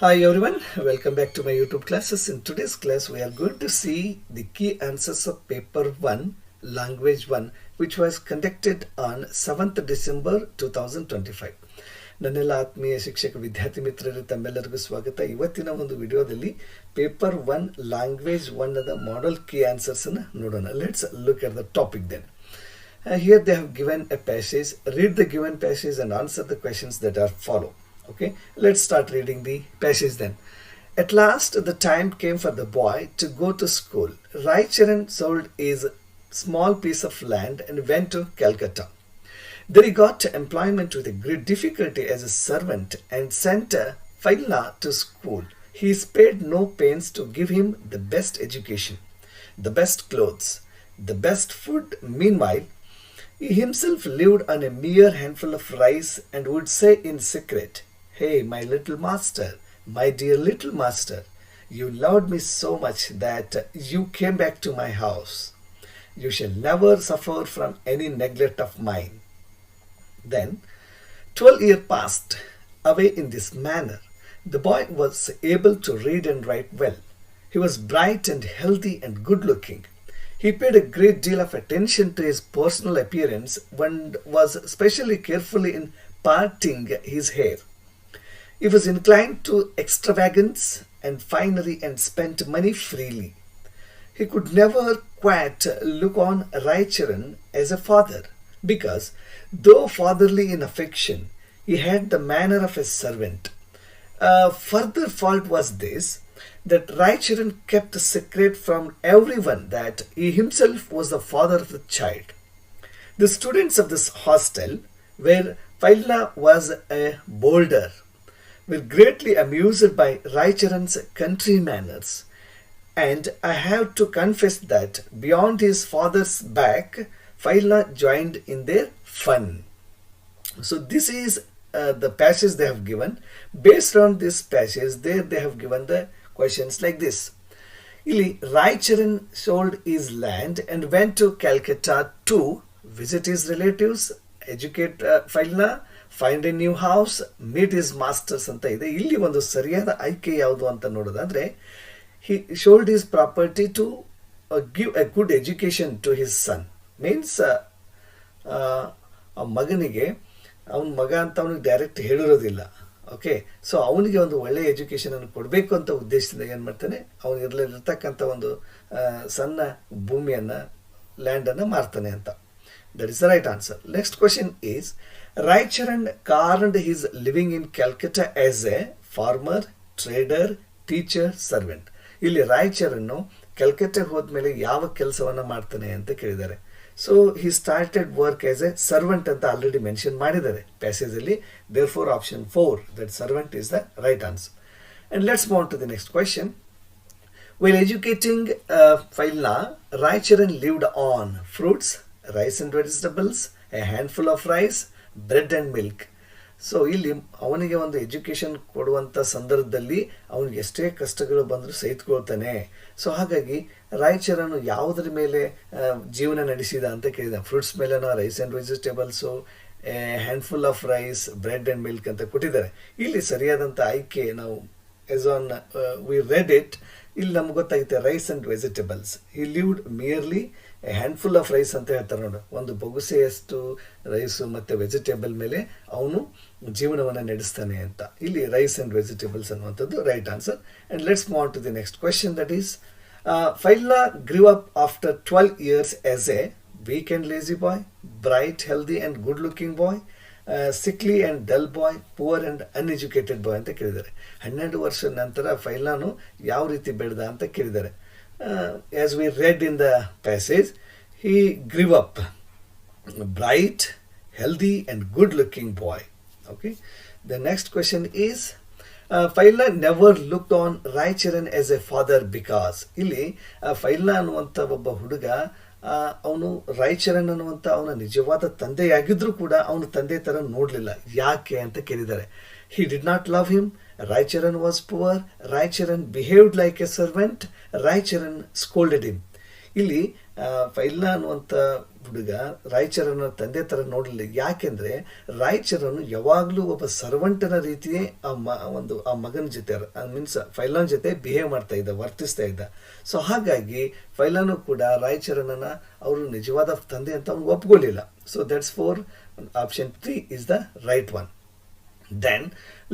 Hi everyone, welcome back to my YouTube classes. In today's class, we are going to see the key answers of paper 1, language 1, which was conducted on 7th December 2025. ನನ್ನೆಲ್ಲ ಆತ್ಮೀಯ ಶಿಕ್ಷಕ ವಿದ್ಯಾರ್ಥಿ ಮಿತ್ರರು ತಮ್ಮೆಲ್ಲರಿಗೂ ಸ್ವಾಗತ. ಇವತ್ತಿನ ಒಂದು ವಿಡಿಯೋದಲ್ಲಿ paper 1 language 1 the model key answers ಅನ್ನು ನೋಡೋಣ. Let's look at the topic then. Here they have given a passage. Read the given passage and answer the questions that are follow. Okay, let's start reading the passage then. At last, the time came for the boy to go to school. Raicharan sold his small piece of land and went to Calcutta. There he got employment with a great difficulty as a servant and sent Faila to school. He spared no pains to give him the best education, the best clothes, the best food. Meanwhile, he himself lived on a mere handful of rice and would say in secret, "Hey, my little master, my dear little master, you loved me so much that you came back to my house. You shall never suffer from any neglect of mine." Then 12 years passed away in this manner. The boy was able to read and write well. He was bright and healthy and good looking. He paid a great deal of attention to his personal appearance and was especially careful in parting his hair. He was inclined to extravagance and finery and spent money freely. He could never quite look on Raicharan as a father, because, though fatherly in affection, he had the manner of a servant. A further fault was this, that Raicharan kept a secret from everyone that he himself was the father of the child. The students of this hostel, where Faila was a boulder, were greatly amused by Raicharan's country manners, and I have to confess that beyond his father's back, Faila joined in their fun. So this is the passage they have given. Based on this passage, there they have given the questions like this. Ili Raicharan sold his land and went to Calcutta to visit his relatives, educate Faila, find a new house, meet his masters ಅಂತ ಇದೆ. ಇಲ್ಲಿ ಒಂದು ಸರಿಯಾದ ಆಯ್ಕೆ ಯಾವುದು ಅಂತ ನೋಡೋದಾದ್ರೆ, he sold his property to give a good education to his son. Means ಆ ಮಗನಿಗೆ ಅವನ ಮಗ ಅಂತ ಅವನಿಗೆ ಡೈರೆಕ್ಟ್ ಹೇಳಿರೋದಿಲ್ಲ. ಓಕೆ, ಸೊ ಅವನಿಗೆ ಒಂದು ಒಳ್ಳೆಯ ಎಜುಕೇಷನ್ ಅನ್ನು ಕೊಡಬೇಕು ಅಂತ ಉದ್ದೇಶದಿಂದ ಏನು ಮಾಡ್ತಾನೆ, ಅವನು ಇರತಕ್ಕಂಥ ಒಂದು ಸಣ್ಣ ಭೂಮಿಯನ್ನು ಲ್ಯಾಂಡನ್ನು ಮಾರ್ತಾನೆ ಅಂತ. That is the right answer. Next question is, Raicharan earned his living in Calcutta as a farmer, trader, teacher, servant. ಇಲ್ಲಿ ರಾಯ್ಚರನ್ನು ಕೆಲ್ಕಟ್ಟೆಗೆ ಹೋದ್ಮೇಲೆ ಯಾವ ಕೆಲಸವನ್ನ ಮಾಡ್ತಾನೆ ಅಂತ ಕೇಳಿದ್ದಾರೆ. So he started work as a servant ಅಂತ ಆಲ್ರೆಡಿ ಮೆನ್ಷನ್ ಮಾಡಿದ್ದಾರೆ ಪ್ಯಾಸೇಜ್ ಅಲ್ಲಿ. Therefore option 4, that servant is the right answer. And let's move to the next question. While educating Faila, Raicharan lived on fruits, rice and vegetables, a handful of rice, bread and milk. So ಇಲ್ಲಿ ಅವನಿಗೆ ಒಂದು education ಕೊಡುವಂಥ ಸಂದರ್ಭದಲ್ಲಿ ಅವನಿಗೆ ಎಷ್ಟೇ ಕಷ್ಟಗಳು ಬಂದರೂ ಸಹಿತುಕೊಳ್ತಾನೆ. So ಹಾಗಾಗಿ ರಾಯ್ಚರನು ಯಾವುದರ ಮೇಲೆ ಜೀವನ ನಡೆಸಿದ ಅಂತ ಕೇಳಿದ. ಫ್ರೂಟ್ಸ್ ಮೇಲೆನೋ, rice and vegetables, handful of rice, bread and milk ಅಂತ ಕೊಟ್ಟಿದ್ದಾರೆ. ಇಲ್ಲಿ ಸರಿಯಾದಂಥ ಆಯ್ಕೆ ನಾವು as on we read it, ಇಲ್ಲಿ ನಮ್ಗೆ ಗೊತ್ತಾಗುತ್ತೆ rice and vegetables. He lived merely a handful of rice ಅಂತ ಹೇಳ್ತಾರೆ ನೋಡು. ಒಂದು ಬೊಗುಸೆಯಷ್ಟು ರೈಸು ಮತ್ತು ವೆಜಿಟೇಬಲ್ ಮೇಲೆ ಅವನು ಜೀವನವನ್ನು ನಡೆಸ್ತಾನೆ ಅಂತ. ಇಲ್ಲಿ ರೈಸ್ ಆ್ಯಂಡ್ ವೆಜಿಟೇಬಲ್ಸ್ ಅನ್ನುವಂಥದ್ದು right answer. And let's move on to the next question, that is Faila grew up after 12 years as a weak and lazy boy, bright, healthy and good looking boy, sickly and dull boy, poor and uneducated boy ಅಂತ ಕೇಳಿದ್ದಾರೆ. 12 ವರ್ಷದ ನಂತರ ಫೈಲಾನು ಯಾವ ರೀತಿ ಬೆಳೆದ ಅಂತ ಕೇಳಿದ್ದಾರೆ. As we read in the passage, he grew up bright, healthy and good looking boy. Okay, the next question is, Faila never looked on Raicharan as a father because, ಇಲ್ಲಿ ಫೈಲಾ ಅನ್ನುವಂಥ ಒಬ್ಬ ಹುಡುಗ ಅವನು ರಾಯ್ಚರಣ್ ಅನ್ನುವಂಥ ಅವನ ನಿಜವಾದ ತಂದೆಯಾಗಿದ್ರೂ ಕೂಡ ಅವನು ತಂದೆ ಥರ ನೋಡಲಿಲ್ಲ. ಯಾಕೆ ಅಂತ ಕೇಳಿದ್ದಾರೆ. He did not love him. Raicharan was poor. Raicharan behaved like a servant. Raicharan scolded him. ಇಲ್ಲಿ ಫೈಲಾ ಅನ್ನುವಂಥ ಹುಡುಗ ರಾಯಚರನ್ನ ತಂದೆ ಥರ ನೋಡಲಿಲ್ಲ. ಯಾಕೆಂದರೆ ರಾಯಚರನ್ನು ಯಾವಾಗಲೂ ಒಬ್ಬ ಸರ್ವಂಟನ ರೀತಿಯೇ ಆ ಮಗನ ಜೊತೆ ಮೀನ್ಸ್ ಫೈಲಾನ್ ಜೊತೆ ಬಿಹೇವ್ ಮಾಡ್ತಾ ಇದ್ದ, ವರ್ತಿಸ್ತಾ ಇದ್ದ. ಸೊ ಹಾಗಾಗಿ ಫೈಲಾನು ಕೂಡ ರಾಯಚರನ್ನ ಅವರು ನಿಜವಾದ ತಂದೆ ಅಂತ ಅವ್ನು ಒಪ್ಕೊಳ್ಳಿಲ್ಲ. So that's for option 3 is the right one. Then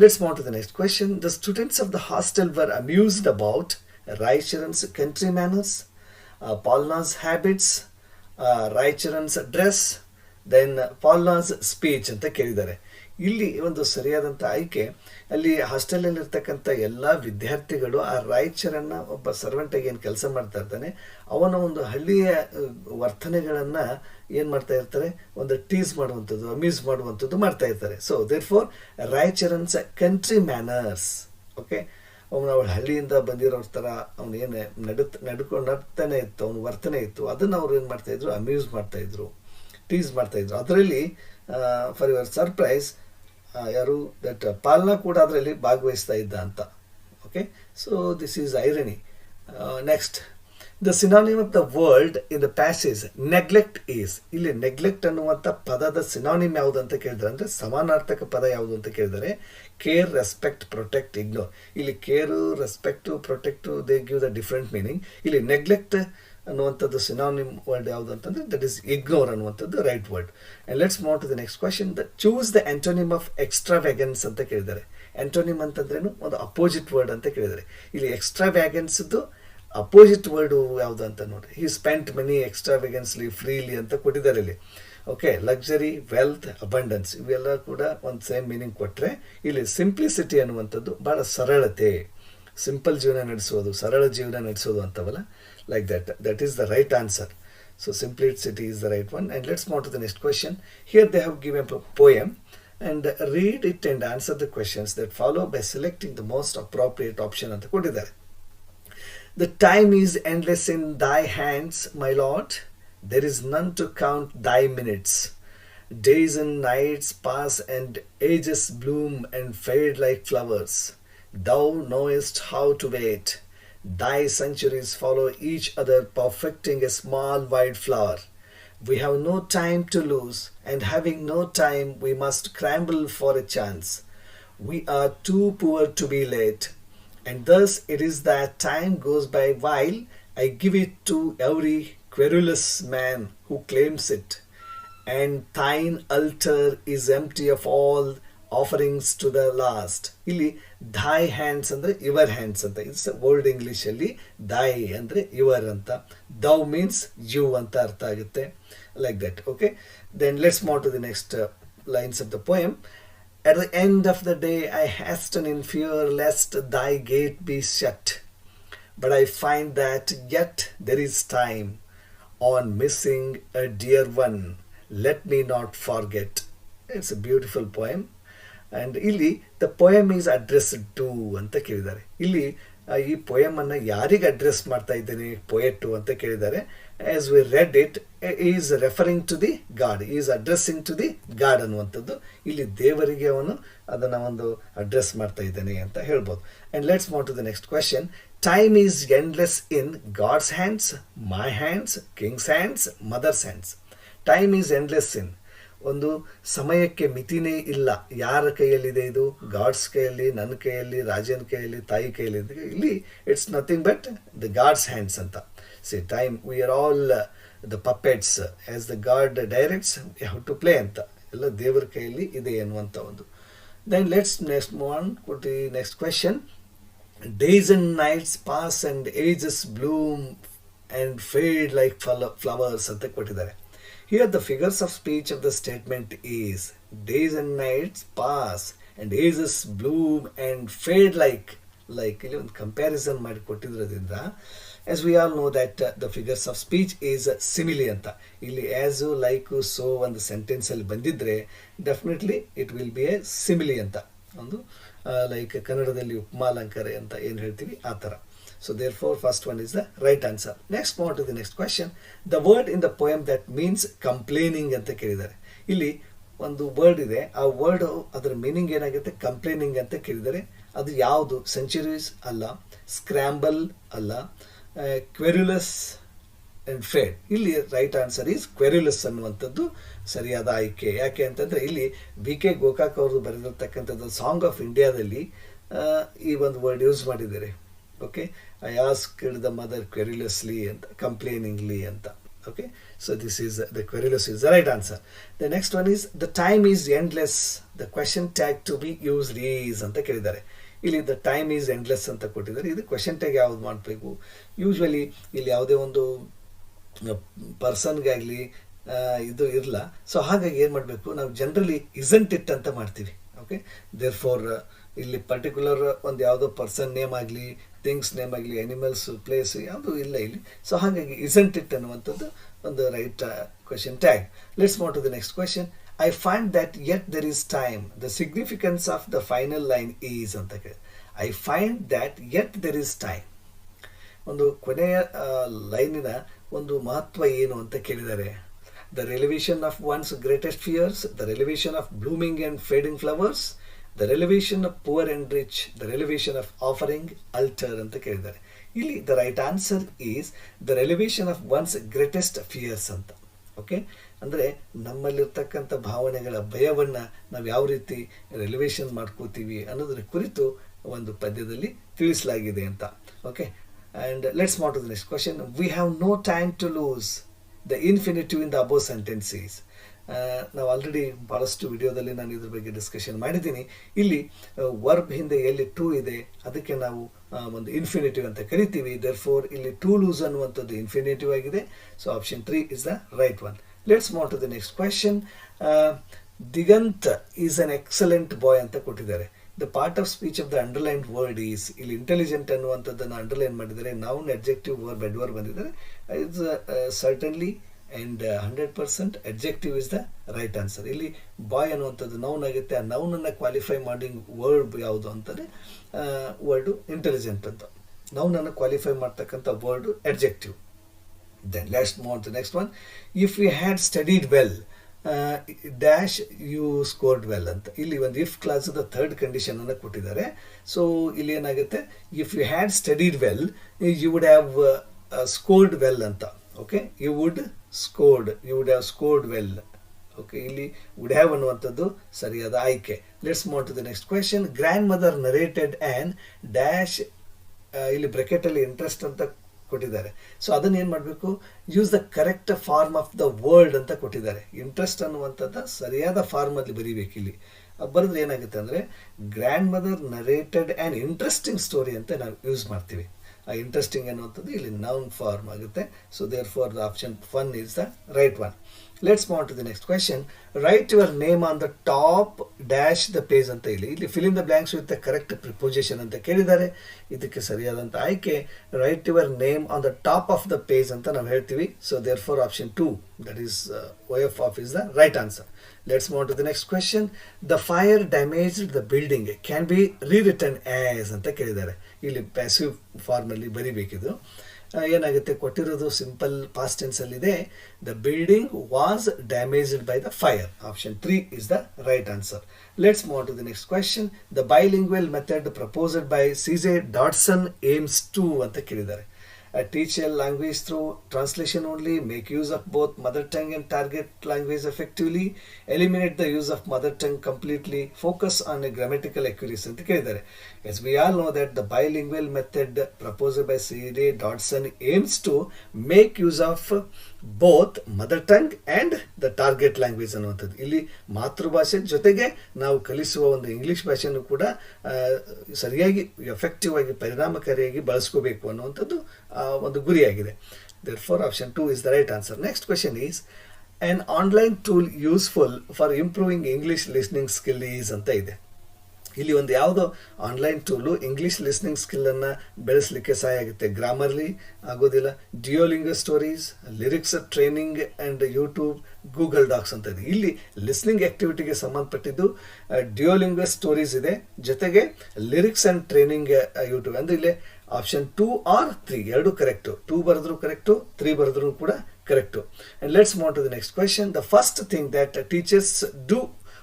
let's move on to the next question. The students of the hostel were amused about Raicharan's country manners, Paulna's habits, Raicharan's dress, then Paulna's speech ಅಂತ ಕೇಳಿದ್ದಾರೆ. ಇಲ್ಲಿ ಒಂದು ಸರಿಯಾದಂಥ ಆಯ್ಕೆ, ಅಲ್ಲಿ ಹಾಸ್ಟೆಲಲ್ಲಿರ್ತಕ್ಕಂಥ ಎಲ್ಲ ವಿದ್ಯಾರ್ಥಿಗಳು ಆ ರಾಯಚರನ್ನ ಒಬ್ಬ ಸರ್ವೆಂಟಾಗಿ ಏನು ಕೆಲಸ ಮಾಡ್ತಾ ಇರ್ತಾನೆ ಅವನ ಒಂದು ಹಳ್ಳಿಯ ವರ್ತನೆಗಳನ್ನು ಏನು ಮಾಡ್ತಾ ಇರ್ತಾರೆ, ಒಂದು ಟೀಸ್ ಮಾಡುವಂಥದ್ದು, ಅಮ್ಯೂಸ್ ಮಾಡುವಂಥದ್ದು ಮಾಡ್ತಾ ಇರ್ತಾರೆ. ಸೊ ದೇರ್ ಫೋರ್ ರಾಯಚರನ್ಸ್ ಕಂಟ್ರಿ ಮ್ಯಾನರ್ಸ್. ಓಕೆ, ಅವಳ ಹಳ್ಳಿಯಿಂದ ಬಂದಿರೋರ ಥರ ಅವನು ಏನು ನಡ್ತಾನೆ ಇತ್ತು, ಅವನ ವರ್ತನೆ ಇತ್ತು, ಅದನ್ನು ಅವ್ರು ಏನು ಮಾಡ್ತಾಯಿದ್ರು, ಅಮ್ಯೂಸ್ ಮಾಡ್ತಾಯಿದ್ರು, ಟೀಸ್ ಮಾಡ್ತಾಯಿದ್ರು. ಅದರಲ್ಲಿ ಫಾರ್ ಯುವರ್ ಸರ್ಪ್ರೈಸ್ ಯಾರು ದಟ್ ಪಾಲ್ನಾ ಕೂಡ ಅದರಲ್ಲಿ ಭಾಗವಹಿಸ್ತಾ ಇದ್ದ ಅಂತ. Okay, so this is irony. Next, the synonym of the world in the passage neglect is. ಇಲ್ಲಿ ನೆಗ್ಲೆಕ್ಟ್ ಅನ್ನುವಂಥ ಪದದ ಸಿನಾನಿಮ್ ಯಾವುದು ಅಂತ ಕೇಳಿದ್ರೆ, ಅಂದರೆ ಸಮಾನಾರ್ಥಕ ಪದ ಯಾವುದು ಅಂತ ಕೇಳಿದರೆ ಕೇರ್, ರೆಸ್ಪೆಕ್ಟ್, ಪ್ರೊಟೆಕ್ಟ್, ಇಗ್ನೋರ್. ಇಲ್ಲಿ care, respect, protect they give the different meaning. ಇಲ್ಲಿ ನೆಗ್ಲೆಕ್ಟ್ ಅನ್ನುವಂಥದ್ದು ಸಿನಾನಿಮ್ ವರ್ಡ್ ಯಾವುದು ಅಂತಂದರೆ ದಟ್ ಈಸ್ ಇಗ್ನೋರ್ ಅನ್ನುವಂಥದ್ದು right word. And let's move to the next question. Choose the antonym of extravagance ಅಂತ ಕೇಳಿದ್ದಾರೆ. ಆಂಟೋನಿಮ್ ಅಂತಂದ್ರೇನು, ಒಂದು ಅಪೋಸಿಟ್ ವರ್ಡ್ ಅಂತ ಕೇಳಿದ್ದಾರೆ. ಇಲ್ಲಿ ಎಕ್ಸ್ಟ್ರಾವ್ಯಾಗನ್ಸ್ದು ಅಪೋಸಿಟ್ ವರ್ಡು ಯಾವುದು ಅಂತ ನೋಡ್ರಿ. ಹಿ ಸ್ಪೆಂಟ್ ಮನಿ ಎಕ್ಸ್ಟ್ರಾವ್ಯಾಗನ್ಸ್ಲಿ, ಫ್ರೀಲಿ ಅಂತ ಕೊಟ್ಟಿದ್ದಾರೆ ಇಲ್ಲಿ. ಓಕೆ, ಲಕ್ಸರಿ, ವೆಲ್ತ್, ಅಬಂಡೆನ್ಸ್ ಇವೆಲ್ಲ ಕೂಡ ಒಂದು ಸೇಮ್ ಮೀನಿಂಗ್ ಕೊಟ್ಟರೆ, ಇಲ್ಲಿ ಸಿಂಪ್ಲಿಸಿಟಿ ಅನ್ನುವಂಥದ್ದು ಭಾಳ ಸರಳತೆ, ಸಿಂಪಲ್ ಜೀವನ ನಡೆಸೋದು, ಸರಳ ಜೀವನ ನಡೆಸೋದು ಅಂತವಲ್ಲ, like that is the right answer. So simplicity is the right one. And let's move to the next question. Here they have given a poem, and read it and answer the questions that follow by selecting the most appropriate option ಅಂತ ಕೊಟ್ಟಿದ್ದಾರೆ. The time is endless in thy hands, my lord. There is none to count thy minutes. Days and nights pass and ages bloom and fade like flowers. Thou knowest how to wait. Thy centuries follow each other, perfecting a small white flower. We have no time to lose, and having no time, we must scramble for a chance. We are too poor to be late, and thus it is that time goes by while I give it to every querulous man who claims it, and thine altar is empty of all offerings to the last. ಇಲ್ಲಿ thy hands ಅಂದರೆ your hands ಅಂತ, it's old ಇಂಗ್ಲೀಷಲ್ಲಿ thy ಅಂದರೆ your ಅಂತ, thou means you ಅಂತ ಅರ್ಥ ಆಗುತ್ತೆ, like that. Okay, then let's move to the next lines of the poem. At the end of the day I hasten in fear lest thy gate be shut, but I find that yet there is time. On missing a dear one, let me not forget. It's a beautiful poem. And ಇಲ್ಲಿ the poem is addressed to ಅಂತ ಕೇಳಿದ್ದಾರೆ. ಇಲ್ಲಿ ಈ ಪೊಯಮನ್ನು ಯಾರಿಗೆ address ಮಾಡ್ತಾ ಇದ್ದೇನೆ poet ಅಂತ ಕೇಳಿದ್ದಾರೆ. As we read it is referring to the God, is addressing to the God ಅನ್ನುವಂಥದ್ದು. ಇಲ್ಲಿ ದೇವರಿಗೆ ಅವನು ಅದನ್ನು ಒಂದು ಅಡ್ರೆಸ್ ಮಾಡ್ತಾ ಇದ್ದಾನೆ ಅಂತ ಹೇಳ್ಬೋದು. And let's move to the next question. Time is endless in God's hands, my hands, king's hands, mother's hands. Time is endless in, ಒಂದು ಸಮಯಕ್ಕೆ ಮಿತಿನೇ ಇಲ್ಲ. ಯಾರ ಕೈಯಲ್ಲಿದೆ ಇದು? ಗಾಡ್ಸ್ ಕೈಯಲ್ಲಿ, ನನ್ನ ಕೈಯಲ್ಲಿ, ರಾಜನ ಕೈಯಲ್ಲಿ, ತಾಯಿ ಕೈಯಲ್ಲಿ. ಇಲ್ಲಿ it's nothing but the God's hands ಅಂತ. See time we are all the puppets, as the God directs we have to play ಅಂತ, ಎಲ್ಲ ದೇವರ ಕೈಯಲ್ಲಿ ಇದೆ ಅನ್ನುವಂಥ ಒಂದು. Then let's next move on to the next question. Days and nights pass and ages bloom and fade like flowers ಅಂತ ಕೊಟ್ಟಿದ್ದಾರೆ. Here the figures of speech of the statement is days and nights pass and ages bloom and fade like ಇಲ್ಲಿ ಒಂದು comparison ಮಾಡಿ ಕೊಟ್ಟಿರೋದ್ರಿಂದ as we all know that the figures of speech is simile ಅಂತ. ಇಲ್ಲಿ as, like, so ಒಂದು ಸೆಂಟೆನ್ಸಲ್ಲಿ ಬಂದಿದ್ದರೆ definitely it will be A simile ಅಂತ, ಒಂದು like ಕನ್ನಡದಲ್ಲಿ ಉಪಮಾಲಂಕಾರ ಅಂತ ಏನು ಹೇಳ್ತೀವಿ ಆ ಥರ. So therefore first one is the right answer. Next move to the next question. The word in the poem that means complaining ಅಂತ ಕೇಳಿದ್ದಾರೆ. ಇಲ್ಲಿ ಒಂದು ವರ್ಡ್ ಇದೆ, ಆ ವರ್ಡ್ ಅದರ ಮೀನಿಂಗ್ ಏನಾಗುತ್ತೆ, ಕಂಪ್ಲೇನಿಂಗ್ ಅಂತ ಕೇಳಿದ್ದಾರೆ. ಅದು ಯಾವುದು? ಸೆಂಚುರೀಸ್ ಅಲ್ಲ, ಸ್ಕ್ರ್ಯಾಂಬಲ್ ಅಲ್ಲ, ಕ್ವೆರುಲಸ್ ಅಂಡ್ ಫೇಡ್. ಇಲ್ಲಿ ರೈಟ್ ಆನ್ಸರ್ ಈಸ್ ಕ್ವೆರುಲಸ್ ಅನ್ನುವಂಥದ್ದು ಸರಿಯಾದ ಆಯ್ಕೆ. ಯಾಕೆ ಅಂತಂದರೆ ಇಲ್ಲಿ ಬಿ ಕೆ ಗೋಕಾಕ್ ಅವರು ಬರೆದಿರ್ತಕ್ಕಂಥದ್ದು ಸಾಂಗ್ ಆಫ್ ಇಂಡಿಯಾದಲ್ಲಿ ಈ ಒಂದು ವರ್ಡ್ ಯೂಸ್ ಮಾಡಿದ್ದಾರೆ. Okay, I asked the mother querulously ಅಂತ, ಕಂಪ್ಲೇನಿಂಗ್ಲಿ ಅಂತ. Okay, so this is the querulous is the right answer. The next one is the time is endless. The question tag to be used is ಅಂತ ಕೇಳಿದ್ದಾರೆ. ಇಲ್ಲಿ the time is endless ಅಂತ ಕೊಟ್ಟಿದ್ದಾರೆ. ಇದು question tag ಯಾವ್ದು ಮಾಡಬೇಕು? Usually ಇಲ್ಲಿ ಯಾವುದೇ ಒಂದು ಪರ್ಸನ್ಗಾಗಲಿ ಇದು ಇರಲ್ಲ. ಸೊ ಹಾಗಾಗಿ ಏನು ಮಾಡಬೇಕು, ನಾವು ಜನರಲಿ ಇಸಂಟ್ ಇಟ್ ಅಂತ ಮಾಡ್ತೀವಿ. ಓಕೆ, ದೇರ್ ಫಾರ್ ಇಲ್ಲಿ ಪರ್ಟಿಕ್ಯುಲರ್ ಒಂದು ಯಾವುದೋ ಪರ್ಸನ್ ನೇಮ್ ಆಗಲಿ, ಥಿಂಗ್ಸ್ ನೇಮ್ ಆಗಲಿ, ಅನಿಮಲ್ಸ್, ಪ್ಲೇಸ್ ಯಾವುದೂ ಇಲ್ಲ ಇಲ್ಲಿ. ಸೊ ಹಾಗಾಗಿ ಇಸಂಟ್ ಇಟ್ ಅನ್ನುವಂಥದ್ದು ಒಂದು right question tag. Let's move to the next question. I find that yet there is time. The significance of the final line is ಅಂತ ಕೇಳಿ. I find that yet there is time. ಒಂದು ಕೊನೆಯ ಲೈನಿನ ಒಂದು ಮಹತ್ವ ಏನು ಅಂತ ಕೇಳಿದ್ದಾರೆ. The revelation of one's greatest fears, the revelation of blooming and fading flowers, the revelation of poor and rich, the revelation of offering altar ಅಂತ ಕೇಳಿದ್ದಾರೆ. ಇಲ್ಲಿ the right answer is the revelation of one's greatest fears ಅಂತ. Okay, ಅಂದರೆ ನಮ್ಮಲ್ಲಿರ್ತಕ್ಕಂಥ ಭಾವನೆಗಳ ಭಯವನ್ನು ನಾವು ಯಾವ ರೀತಿ ರೆಲಿವೇಷನ್ ಮಾಡ್ಕೋತೀವಿ ಅನ್ನೋದರ ಕುರಿತು ಒಂದು ಪದ್ಯದಲ್ಲಿ ತಿಳಿಸಲಾಗಿದೆ ಅಂತ. Okay, and let's move to the next question. We have no time to lose. The infinitive in the above sentences. ನಾವು ಆಲ್ರೆಡಿ ಭಾಳಷ್ಟು ವಿಡಿಯೋದಲ್ಲಿ ನಾನು ಇದ್ರ ಬಗ್ಗೆ ಡಿಸ್ಕಷನ್ ಮಾಡಿದ್ದೀನಿ. ಇಲ್ಲಿ ವರ್ಬ್ ಹಿಂದೆ ಎಲ್ಲಿ ಟು ಇದೆ ಅದಕ್ಕೆ ನಾವು ಒಂದು ಇನ್ಫಿನಿಟಿವ್ ಅಂತ ಕರಿತೀವಿ. ದೇರ್ ಫೋರ್ ಇಲ್ಲಿ ಟು ಲೂಸ್ ಅನ್ನುವಂಥದ್ದು ಇನ್ಫಿನಿಟಿವ್ ಆಗಿದೆ. So option 3 is the right one. Let's move to the next question. Diganth is an excellent boy ಅಂತ ಕೊಟ್ಟಿದ್ದಾರೆ. The part of speech of the underlined word is. ಇಲ್ಲಿ intelligent ಅನ್ನುವಂಥದ್ದನ್ನು underline ಮಾಡಿದರೆ, noun, adjective, verb, adverb ಬಂದಿದ್ದಾರೆ. It's certainly and 100% adjective is the right answer. ಇಲ್ಲಿ boy ಅನ್ನುವಂಥದ್ದು noun ಆಗುತ್ತೆ. ಆ ನೌನನ್ನು ಕ್ವಾಲಿಫೈ ಮಾಡಿ ವರ್ಡ್ ಯಾವುದು ಅಂತಂದರೆ ವರ್ಡು ಇಂಟೆಲಿಜೆಂಟ್ ಅಂತ. ನೌನನ್ನು ಕ್ವಾಲಿಫೈ ಮಾಡ್ತಕ್ಕಂಥ word adjective. Then let's move to next one. If you had studied well dash you scored well ಅಂತ. ಇಲ್ಲಿ ಒಂದು ಇಫ್ ಕ್ಲಾಸದ ಥರ್ಡ್ ಕಂಡೀಷನ್ ಅನ್ನು ಕೊಟ್ಟಿದ್ದಾರೆ. ಸೊ ಇಲ್ಲಿ ಏನಾಗುತ್ತೆ, if you had studied well you would have scored well ಅಂತ. Okay, you would have scored well. Okay, ಇಲ್ಲಿ would have ಅನ್ನುವಂಥದ್ದು ಸರಿಯಾದ ಆಯ್ಕೆ. Let's move to the next question. Grandmother narrated and dash, ಇಲ್ಲಿ ಬ್ರೆಕೆಟಲ್ಲಿ interest ಅಂತ ಕೊಟ್ಟಿದ್ದಾರೆ. So ಅದನ್ನು ಏನು ಮಾಡಬೇಕು, use the correct form of the word ಅಂತ ಕೊಟ್ಟಿದ್ದಾರೆ. ಇಂಟ್ರೆಸ್ಟ್ ಅನ್ನುವಂಥದ್ದು ಸರಿಯಾದ ಫಾರ್ಮಲ್ಲಿ ಬರೀಬೇಕು. ಇಲ್ಲಿ ಬರೆದ್ರೆ ಏನಾಗುತ್ತೆ ಅಂದರೆ grandmother narrated and interesting story ಅಂತ ನಾವು ಯೂಸ್ ಮಾಡ್ತೀವಿ. ಆ ಇಂಟ್ರೆಸ್ಟಿಂಗ್ ಅನ್ನುವಂಥದ್ದು ಇಲ್ಲಿ ನೌನ್ ಫಾರ್ಮ್ ಆಗುತ್ತೆ. So therefore the option 1 is the right one. Let's move to the next question. Write your name on the top dash the page ಅಂತ. ಇಲ್ಲಿ fill in the blanks with the correct preposition ಅಂತ ಕೇಳಿದ್ದಾರೆ. ಇದಕ್ಕೆ ಸರಿಯಾದಂಥ ಆಯ್ಕೆ write your name on the top of the page ಅಂತ ನಾವು ಹೇಳ್ತೀವಿ. So therefore option 2 that is OF of is the right answer. Let's move to the next question. The fire damaged the building can be rewritten as ಅಂತ ಕೇಳಿದ್ದಾರೆ. ಇಲ್ಲಿ passive ಫಾರ್ಮಲ್ಲಿ ಬರಿಬೇಕಿದು. ಏನಾಗುತ್ತೆ, ಕೊಟ್ಟಿರೋದು ಸಿಂಪಲ್ ಪಾಸ್ಟ್ ಟೆನ್ಸಲ್ಲಿದೆ. The building was damaged by the fire. Option 3 is the right answer. Let's move to the next question. The bilingual method proposed by CJ Dodson aims to ಅಂತ ಕೇಳಿದ್ದಾರೆ. Teach a language through translation only, make use of both mother tongue and target language effectively, eliminate the use of mother tongue completely, focus on a grammatical accuracy ಅಂತ ಕೇಳಿದ್ದಾರೆ. As we all know that the bilingual method proposed by CJ Dodson aims to make use of both mother tongue and the target language ಅನ್ನುವಂಥದ್ದು. ಇಲ್ಲಿ ಮಾತೃಭಾಷೆ ಜೊತೆಗೆ ನಾವು ಕಲಿಸುವ ಒಂದು English ಭಾಷೆಯನ್ನು ಕೂಡ ಸರಿಯಾಗಿ ಎಫೆಕ್ಟಿವ್ ಆಗಿ ಪರಿಣಾಮಕಾರಿಯಾಗಿ ಬಳಸ್ಕೋಬೇಕು ಅನ್ನುವಂಥದ್ದು ಒಂದು ಗುರಿಯಾಗಿದೆ. Therefore option 2 is the right answer. Next question is, an online tool useful for improving English listening skill is ಅಂತ ಇದೆ. ಇಲ್ಲಿ ಒಂದು ಯಾವುದೋ ಆನ್ಲೈನ್ ಟೂಲು ಇಂಗ್ಲೀಷ್ ಲಿಸ್ನಿಂಗ್ ಸ್ಕಿಲ್ಲನ್ನು ಬೆಳೆಸಲಿಕ್ಕೆ ಸಹಾಯ ಆಗುತ್ತೆ. ಗ್ರಾಮರ್ಲಿ ಆಗೋದಿಲ್ಲ. Duolingo stories, lyrics training and YouTube, Google Docs ಅಂತ ಇದೆ. ಇಲ್ಲಿ ಲಿಸ್ನಿಂಗ್ ಆ್ಯಕ್ಟಿವಿಟಿಗೆ ಸಂಬಂಧಪಟ್ಟಿದ್ದು ಡಿಯೋಲಿಂಗೋ ಸ್ಟೋರೀಸ್ ಇದೆ, ಜೊತೆಗೆ ಲಿರಿಕ್ಸ್ ಆ್ಯಂಡ್ ಟ್ರೈನಿಂಗ್ ಯೂಟ್ಯೂಬ್. ಅಂದರೆ ಇಲ್ಲಿ ಆಪ್ಷನ್ 2 or 3 ಎರಡು ಕರೆಕ್ಟು. 2 ಬರೆದ್ರು ಕರೆಕ್ಟು, 3 ಬರೆದ್ರು ಕೂಡ correct. And let's move to the next question. The first thing that teachers do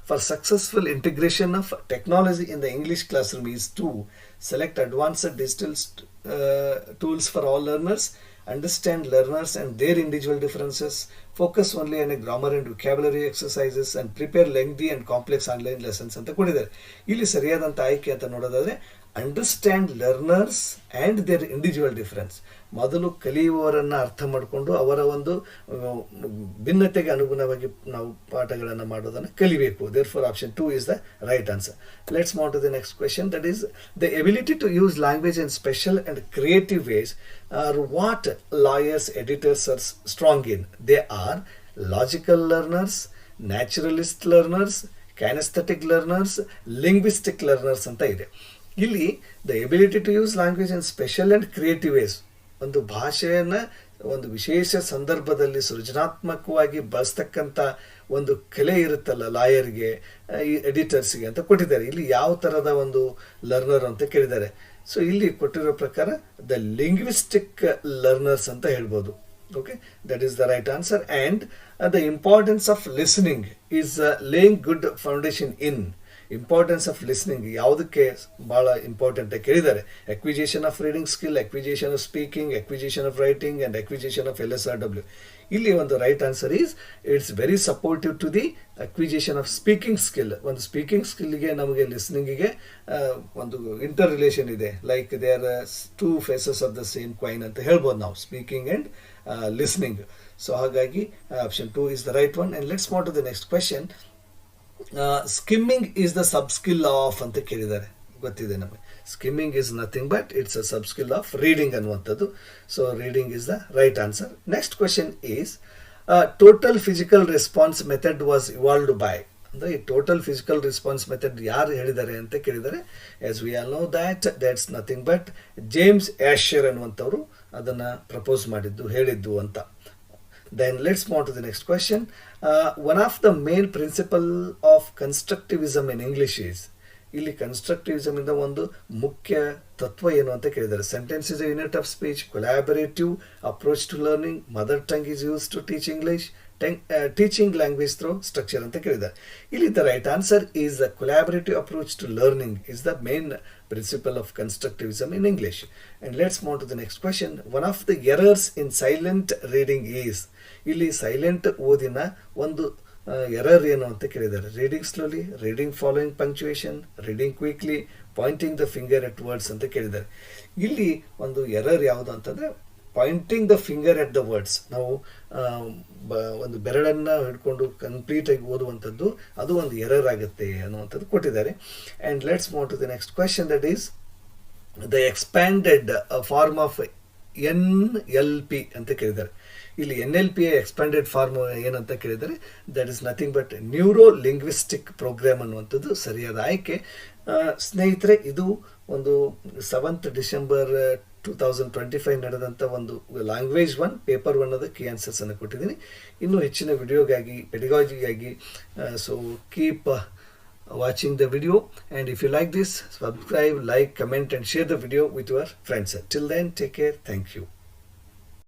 for successful integration of technology in the English classroom is to select advanced digital tools for all learners, understand learners and their individual differences, focus only on a grammar and vocabulary exercises and prepare lengthy and complex online lessons ಅಂತ ಕೊಟ್ಟಿದ್ದಾರೆ. ಇಲ್ಲಿ ಸರಿಯಾದಂಥ ಆಯ್ಕೆ ಅಂತ ನೋಡೋದಾದರೆ understand learners and their individual difference. ಮೊದಲು ಕಲಿಯುವವರನ್ನು ಅರ್ಥ ಮಾಡಿಕೊಂಡು ಅವರ ಒಂದು ಭಿನ್ನತೆಗೆ ಅನುಗುಣವಾಗಿ ನಾವು ಪಾಠಗಳನ್ನು ಮಾಡೋದನ್ನು ಕಲಿಬೇಕು. Therefore option 2 is the right answer. Let's move to the next question. That is, the ability to use language in special and creative ways are what lawyers, editors are strong in. They are logical learners, naturalist learners, kinesthetic learners, linguistic learners ಅಂತ ಇದೆ. ಇಲ್ಲಿ the ability to use language in special and creative ways, ಒಂದು ಭಾಷೆಯನ್ನು ಒಂದು ವಿಶೇಷ ಸಂದರ್ಭದಲ್ಲಿ ಸೃಜನಾತ್ಮಕವಾಗಿ ಬಳಸ್ತಕ್ಕಂಥ ಒಂದು ಕಲೆ ಇರುತ್ತಲ್ಲ ಲಾಯರ್ಗೆ, ಈ ಎಡಿಟರ್ಸ್ಗೆ ಅಂತ ಕೊಟ್ಟಿದ್ದಾರೆ. ಇಲ್ಲಿ ಯಾವ ಥರದ ಒಂದು ಲರ್ನರ್ ಅಂತ ಕೇಳಿದ್ದಾರೆ. ಸೊ ಇಲ್ಲಿ ಕೊಟ್ಟಿರೋ ಪ್ರಕಾರ ದ ಲಿಂಗ್ವಿಸ್ಟಿಕ್ ಲರ್ನರ್ಸ್ ಅಂತ ಹೇಳ್ಬೋದು. Okay, that is the right answer. And the importance of listening is laying good foundation in. Importance of listening ಯಾವುದಕ್ಕೆ ಭಾಳ ಇಂಪಾರ್ಟೆಂಟ್ ಕೇಳಿದ್ದಾರೆ. Acquisition of reading skill, acquisition of speaking, acquisition of writing and acquisition of LSRW. ಇಲ್ಲಿ ಒಂದು right answer is it's very supportive to the acquisition of speaking skill. ಒಂದು speaking ಸ್ಕಿಲ್ಗೆ ನಮಗೆ ಲಿಸ್ನಿಂಗಿಗೆ ಒಂದು ಇಂಟರ್ ರಿಲೇಷನ್ ಇದೆ. Like they are 2 faces of the same coin ಅಂತ ಹೇಳ್ಬೋದು ನಾವು, ಸ್ಪೀಕಿಂಗ್ ಆ್ಯಂಡ್ ಲಿಸ್ನಿಂಗ್. ಸೊ ಹಾಗಾಗಿ option 2 is the right one. And let's move to the next question. Skimming is the sub skill of ಅಂತ ಕೇಳಿದ್ದಾರೆ. ಗೊತ್ತಿದೆ ನಮಗೆ, skimming is nothing but it's a sub skill of reading ಅನ್ನುವಂಥದ್ದು. So reading is the right answer. Next question is total physical response method was evolved by. ಅಂದರೆ ಈ total physical response method ಯಾರು ಹೇಳಿದ್ದಾರೆ ಅಂತ ಕೇಳಿದ್ದಾರೆ. As we all know that's nothing but James Asher ಅನ್ನುವಂಥವ್ರು ಅದನ್ನು propose ಮಾಡಿದ್ದು, ಹೇಳಿದ್ದು ಅಂತ. Then let's move to the next question. One of the main principle of constructivism in English is, ಇಲ್ಲಿ ಕನ್ಸ್ಟ್ರಕ್ಟಿವಿಸಮ್ ಇಂದ ಒಂದು ಮುಖ್ಯ ತತ್ವ ಏನು ಅಂತ ಕೇಳಿದ್ದಾರೆ. Sentence is a unit of speech, collaborative approach to learning, mother tongue is use to teach English, teaching language through structure ಅಂತ ಕೇಳಿದ್ದಾರೆ. ಇಲ್ಲಿ the right answer is the collaborative approach to learning is the main principle of constructivism in English. And let's move to the next question. One of the errors in silent reading is, ಇಲ್ಲಿ silent ಓದಿನ ಒಂದು error ಏನು ಅಂತ ಕೇಳಿದ್ದಾರೆ. Reading slowly, reading following punctuation, reading quickly, pointing the finger at words ಅಂತ ಕೇಳಿದ್ದಾರೆ. ಇಲ್ಲಿ ಒಂದು ಎರರ್ ಯಾವುದು ಅಂತಂದರೆ pointing the finger at the words. ನಾವು ಒಂದು ಬೆರಳನ್ನು ಹಿಡ್ಕೊಂಡು ಕಂಪ್ಲೀಟಾಗಿ ಓದುವಂಥದ್ದು, ಅದು ಒಂದು ಎರರ್ ಆಗುತ್ತೆ ಅನ್ನುವಂಥದ್ದು ಕೊಟ್ಟಿದ್ದಾರೆ. And let's move to the next question. That is the expanded form of NLP ಅಂತ ಕೇಳಿದ್ದಾರೆ. ಇಲ್ಲಿ NLP ಎಕ್ಸ್ಪ್ಯಾಂಡೆಡ್ ಫಾರ್ಮ್ ಏನಂತ ಕೇಳಿದರೆ that is nothing but neuro linguistic program ಅನ್ನುವಂಥದ್ದು ಸರಿಯಾದ ಆಯ್ಕೆ. ಸ್ನೇಹಿತರೆ, ಇದು ಒಂದು 7th December 2025 ನಡೆದಂಥ ಒಂದು ಲ್ಯಾಂಗ್ವೇಜ್ 1 ಪೇಪರ್ 1 ಕೀ ಆನ್ಸರ್ಸನ್ನು ಕೊಟ್ಟಿದ್ದೀನಿ. ಇನ್ನೂ ಹೆಚ್ಚಿನ ವಿಡಿಯೋಗಾಗಿ, ಪೆಡಗಾಜಿಗಾಗಿ, so keep watching the video, and if you like this, subscribe, like, comment and share the video with your friends. Till then, take care. Thank you.